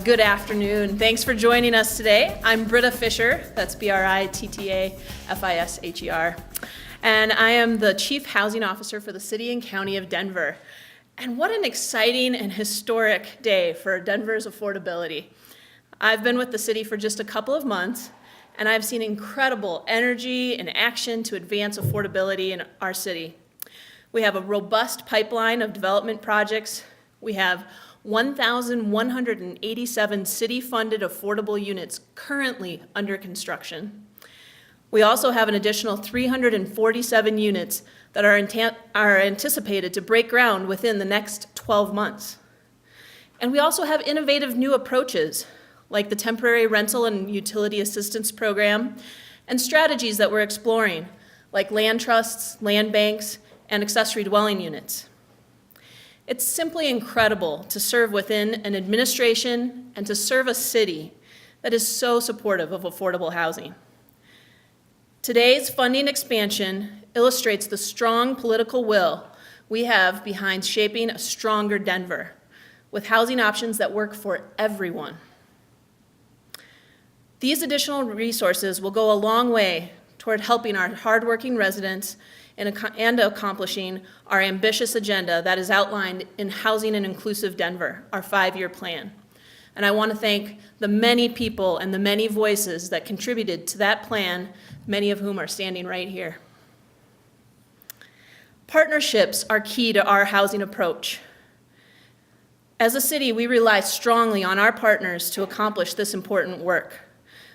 Good afternoon. Thanks for joining us today. I'm Britta Fisher, that's Brittafisher, and I am the Chief Housing Officer for the City and County of Denver. And what an exciting and historic day for Denver's affordability. I've been with the city for just a couple of months, and I've seen incredible energy and action to advance affordability in our city. We have a robust pipeline of development projects. We have 1,187 city-funded affordable units currently under construction. We also have an additional 347 units that are anticipated to break ground within the next 12 months. And we also have innovative new approaches, like the temporary rental and utility assistance program, and strategies that we're exploring, like land trusts, land banks, and accessory dwelling units. It's simply incredible to serve within an administration and to serve a city that is so supportive of affordable housing. Today's funding expansion illustrates the strong political will we have behind shaping a stronger Denver, with housing options that work for everyone. These additional resources will go a long way toward helping our hardworking residents and accomplishing our ambitious agenda that is outlined in Housing and Inclusive Denver, our 5-year plan. And I want to thank the many people and the many voices that contributed to that plan, many of whom are standing right here. Partnerships are key to our housing approach. As a city, we rely strongly on our partners to accomplish this important work.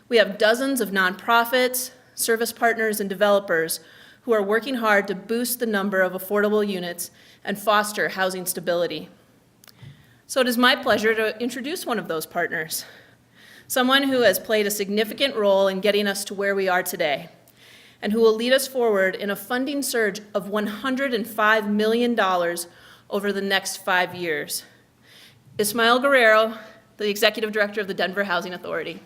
We have dozens of nonprofits, service partners, and developers who are working hard to boost the number of affordable units and foster housing stability. So it is my pleasure to introduce one of those partners, someone who has played a significant role in getting us to where we are today, and who will lead us forward in a funding surge of $105 million over the next 5 years. Ismael Guerrero, the Executive Director of the Denver Housing Authority.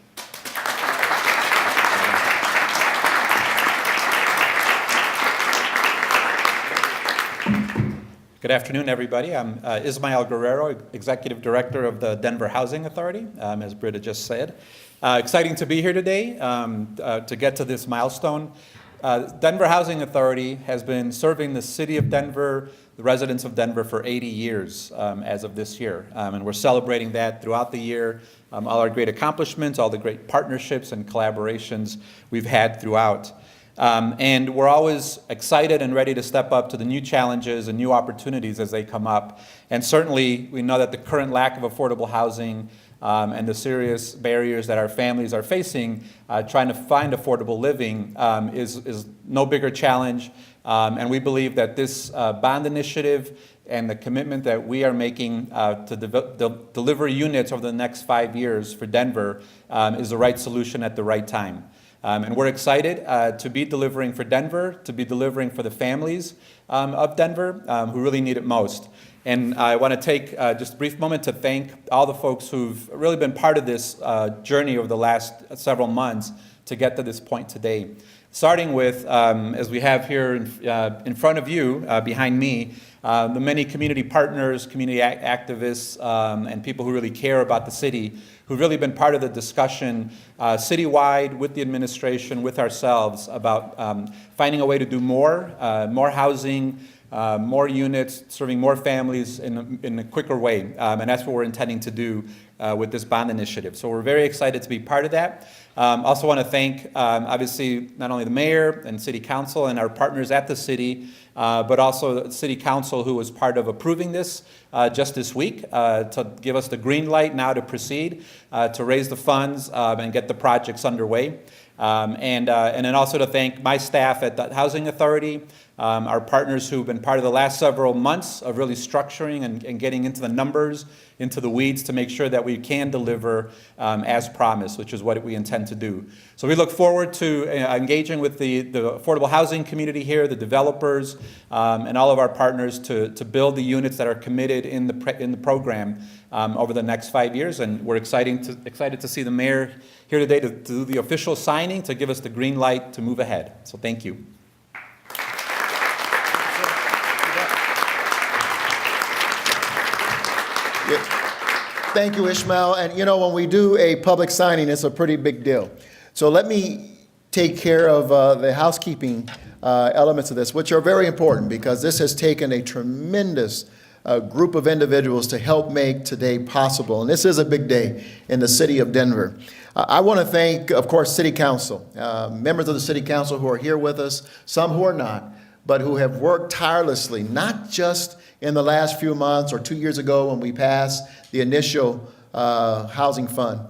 Good afternoon, everybody. I'm Ismael Guerrero, Executive Director of the Denver Housing Authority, as Britta just said. Exciting to be here today to get to this milestone. Denver Housing Authority has been serving the city of Denver, the residents of Denver, for 80 years as of this year. And we're celebrating that throughout the year, all our great accomplishments, all the great partnerships and collaborations we've had throughout. And we're always excited and ready to step up to the new challenges and new opportunities as they come up. And certainly, we know that the current lack of affordable housing and the serious barriers that our families are facing trying to find affordable living is no bigger challenge. And we believe that this bond initiative and the commitment that we are making to deliver units over the next 5 years for Denver is the right solution at the right time. And we're excited to be delivering for Denver, to be delivering for the families of Denver who really need it most. And I want to take just a brief moment to thank all the folks who've really been part of this journey over the last several months to get to this point today. Starting with, as we have here in front of you, behind me, the many community partners, community activists, and people who really care about the city, who've really been part of the discussion citywide with the administration, with ourselves, about finding a way to do more housing, more units, serving more families in a quicker way. And that's what we're intending to do with this bond initiative. So we're very excited to be part of that. Also want to thank, obviously, not only the mayor and city council and our partners at the city, but also the city council who was part of approving this just this week to give us the green light now to proceed, to raise the funds and get the projects underway. And then also to thank my staff at the Housing Authority, our partners who've been part of the last several months of really structuring and getting into the numbers, into the weeds to make sure that we can deliver as promised, which is what we intend to do. So we look forward to engaging with the affordable housing community here, the developers, and all of our partners to build the units that are committed in the program over the next 5 years. And we're excited to see the mayor here today to do the official signing to give us the green light to move ahead. So thank you. Thank you, Ishmael. And you know, when we do a public signing, it's a pretty big deal. So let me take care of the housekeeping elements of this, which are very important because this has taken a tremendous group of individuals to help make today possible. And this is a big day in the city of Denver. I want to thank, of course, City Council, members of the City Council who are here with us, some who are not, but who have worked tirelessly, not just in the last few months or 2 years ago when we passed the initial housing fund,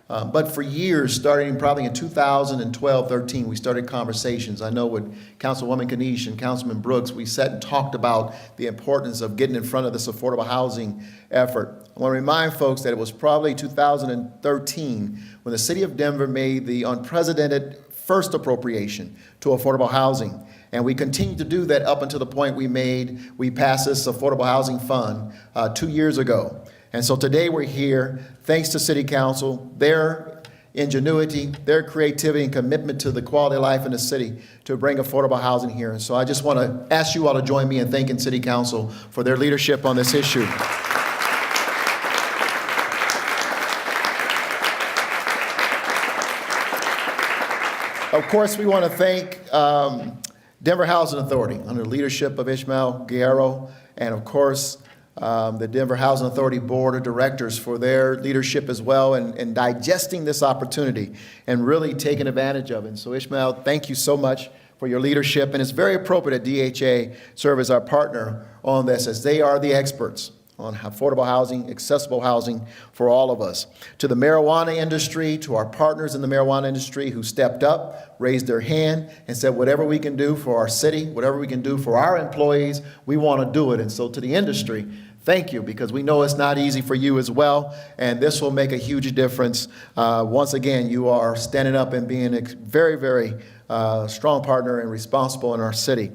but for years, starting probably in 2012, 13, we started conversations. I know with Councilwoman Kanish and Councilman Brooks, we sat and talked about the importance of getting in front of this affordable housing effort. I want to remind folks that it was probably 2013 when the city of Denver made the unprecedented first appropriation to affordable housing. And we continue to do that up until the point we passed this affordable housing fund 2 years ago. And so today we're here, thanks to City Council, their ingenuity, their creativity and commitment to the quality of life in the city to bring affordable housing here. And so I just want to ask you all to join me in thanking City Council for their leadership on this issue. Of course, we want to thank Denver Housing Authority under the leadership of Ishmael Guerrero, and of course, the Denver Housing Authority Board of Directors for their leadership as well in digesting this opportunity and really taking advantage of it. And so Ishmael, thank you so much for your leadership. And it's very appropriate that DHA serve as our partner on this, as they are the experts on affordable housing, accessible housing for all of us. To the marijuana industry, to our partners in the marijuana industry who stepped up, raised their hand, and said, whatever we can do for our city, whatever we can do for our employees, we want to do it. And so to the industry, thank you, because we know it's not easy for you as well, and this will make a huge difference. Once again, you are standing up and being a very, very strong partner and responsible in our city.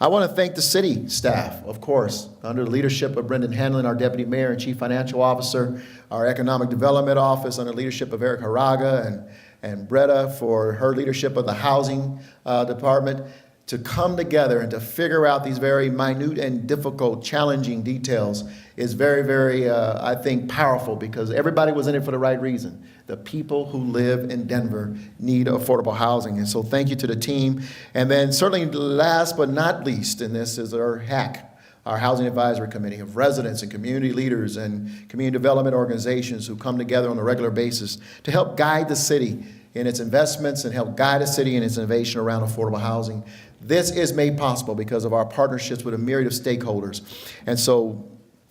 I want to thank the city staff, of course, under the leadership of Brendan Hanlon, our Deputy Mayor and Chief Financial Officer, our Economic Development Office under the leadership of Eric Haraga and Bretta for her leadership of the Housing Department, to come together and to figure out these very minute and difficult, challenging details is very, very, I think, powerful, because everybody was in it for the right reason. The people who live in Denver need affordable housing. And so thank you to the team. And then certainly last but not least in this is our HAC, our Housing Advisory Committee of residents and community leaders and community development organizations who come together on a regular basis to help guide the city in its investments and help guide the city in its innovation around affordable housing. This is made possible because of our partnerships with a myriad of stakeholders. And so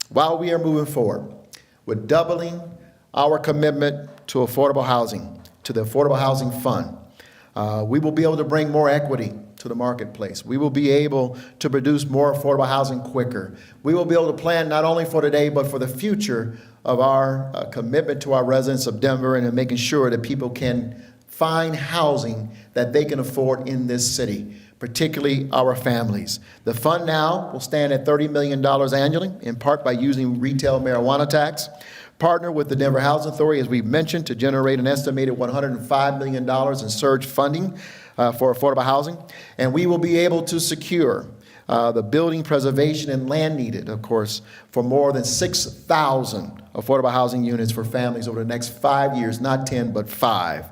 while we are moving forward with doubling our commitment to affordable housing, to the Affordable Housing Fund, we will be able to bring more equity to the marketplace. We will be able to produce more affordable housing quicker. We will be able to plan not only for today, but for the future of our commitment to our residents of Denver and in making sure that people can find housing that they can afford in this city, particularly our families. The fund now will stand at $30 million annually, in part by using retail marijuana tax. Partner with the Denver Housing Authority, as we've mentioned, to generate an estimated $105 million in surge funding for affordable housing. And we will be able to secure the building preservation and land needed, of course, for more than 6,000 affordable housing units for families over the next 5 years, not 10, but 5.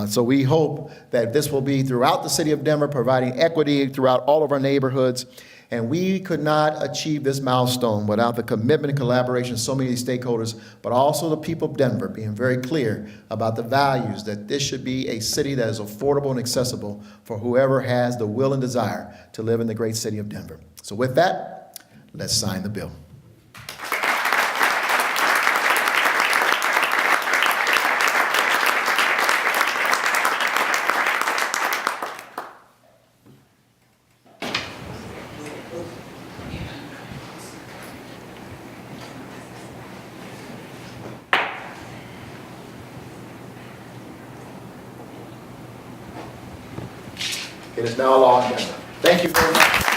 So we hope that this will be throughout the city of Denver, providing equity throughout all of our neighborhoods. And we could not achieve this milestone without the commitment and collaboration of so many stakeholders, but also the people of Denver being very clear about the values that this should be a city that is affordable and accessible for whoever has the will and desire to live in the great city of Denver. So with that, let's sign the bill. It is now law in Denver. Thank you very much.